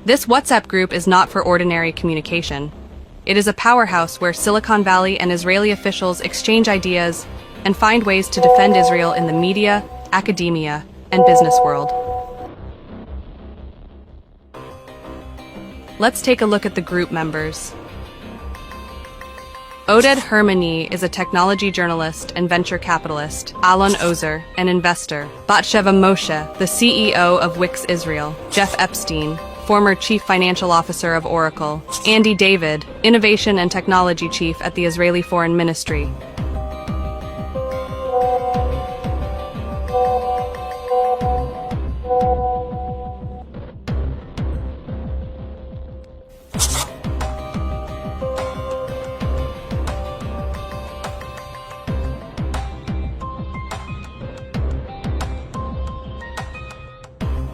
This WhatsApp group is not for ordinary communication. It is a powerhouse where Silicon Valley and Israeli officials exchange ideas and find ways to defend Israel in the media, academia, and business world. Let's take a look at the group members. Oded Hermani is a technology journalist and venture capitalist. Alon Ozer, an investor. Batsheva Moshe, the CEO of Wix Israel. Jeff Epstein, former chief financial officer of Oracle. Andy David, innovation and technology chief at the Israeli Foreign Ministry.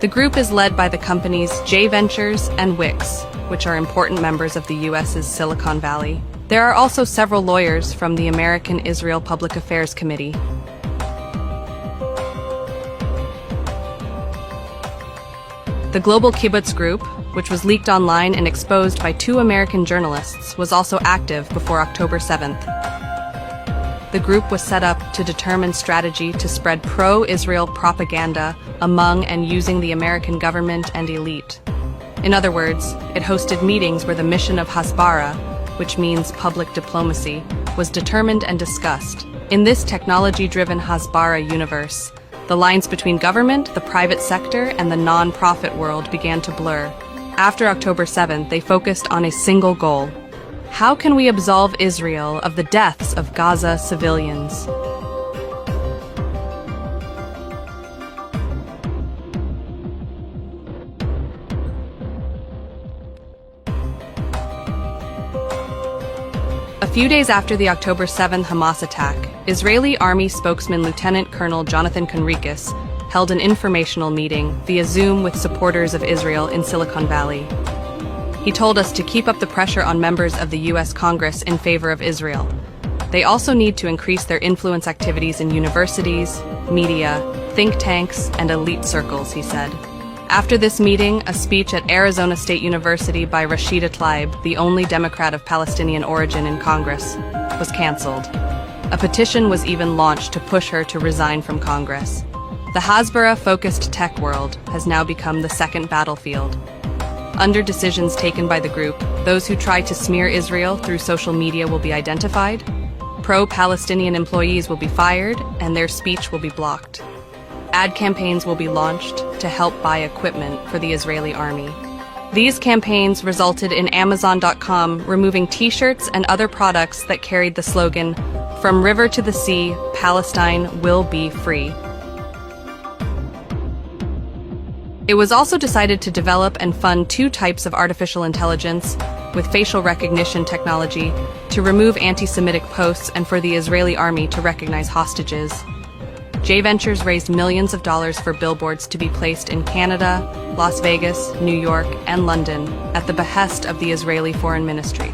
The group is led by the companies J Ventures and Wix, which are important members of the U.S.'s Silicon Valley. There are also several lawyers from the American Israel Public Affairs Committee. The Global Kibbutz Group, which was leaked online and exposed by 2 American journalists, was also active before October 7th. The group was set up to determine strategy to spread pro-Israel propaganda among and using the American government and elite. In other words, it hosted meetings where the mission of Hasbara, which means public diplomacy, was determined and discussed. In this technology-driven Hasbara universe, the lines between government, the private sector, and the non-profit world began to blur. After October 7th, they focused on a single goal. How can we absolve Israel of the deaths of Gaza civilians? A few days after the October 7th Hamas attack, Israeli Army spokesman Lieutenant Colonel Jonathan Conricus held an informational meeting via Zoom with supporters of Israel in Silicon Valley. He told us to keep up the pressure on members of the U.S. Congress in favor of Israel. They also need to increase their influence activities in universities, media, think tanks, and elite circles, he said. After this meeting, a speech at Arizona State University by Rashida Tlaib, the only Democrat of Palestinian origin in Congress, was canceled. A petition was even launched to push her to resign from Congress. The Hasbara-focused tech world has now become the second battlefield. Under decisions taken by the group, those who try to smear Israel through social media will be identified, pro-Palestinian employees will be fired, and their speech will be blocked. Ad campaigns will be launched to help buy equipment for the Israeli army. These campaigns resulted in Amazon.com removing t-shirts and other products that carried the slogan, "From river to the sea, Palestine will be free." It was also decided to develop and fund 2 types of artificial intelligence with facial recognition technology to remove anti-Semitic posts and for the Israeli army to recognize hostages. J Ventures raised millions of dollars for billboards to be placed in Canada, Las Vegas, New York, and London at the behest of the Israeli Foreign Ministry.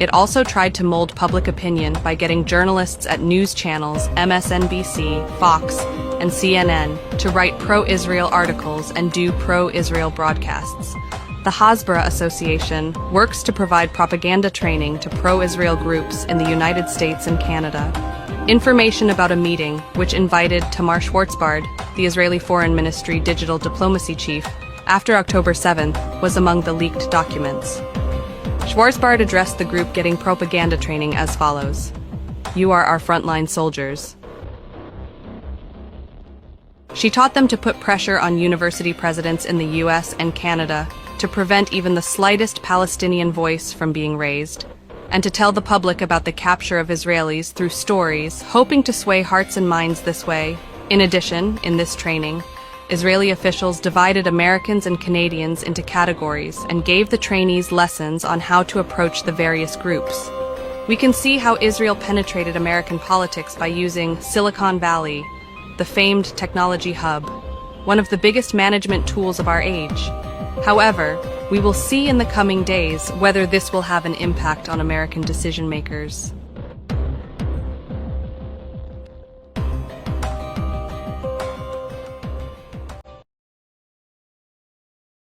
It also tried to mold public opinion by getting journalists at news channels MSNBC, Fox, and CNN to write pro-Israel articles and do pro-Israel broadcasts. The Hasbara Association works to provide propaganda training to pro-Israel groups in the United States and Canada. Information about a meeting, which invited Tamar Schwarzbard, the Israeli Foreign Ministry digital diplomacy chief, after October 7th, was among the leaked documents. Schwarzbard addressed the group getting propaganda training as follows. "You are our frontline soldiers." She taught them to put pressure on university presidents in the US and Canada to prevent even the slightest Palestinian voice from being raised, and to tell the public about the capture of Israelis through stories, hoping to sway hearts and minds this way. In addition, in this training, Israeli officials divided Americans and Canadians into categories and gave the trainees lessons on how to approach the various groups. We can see how Israel penetrated American politics by using Silicon Valley, the famed technology hub, one of the biggest management tools of our age. However, we will see in the coming days whether this will have an impact on American decision makers.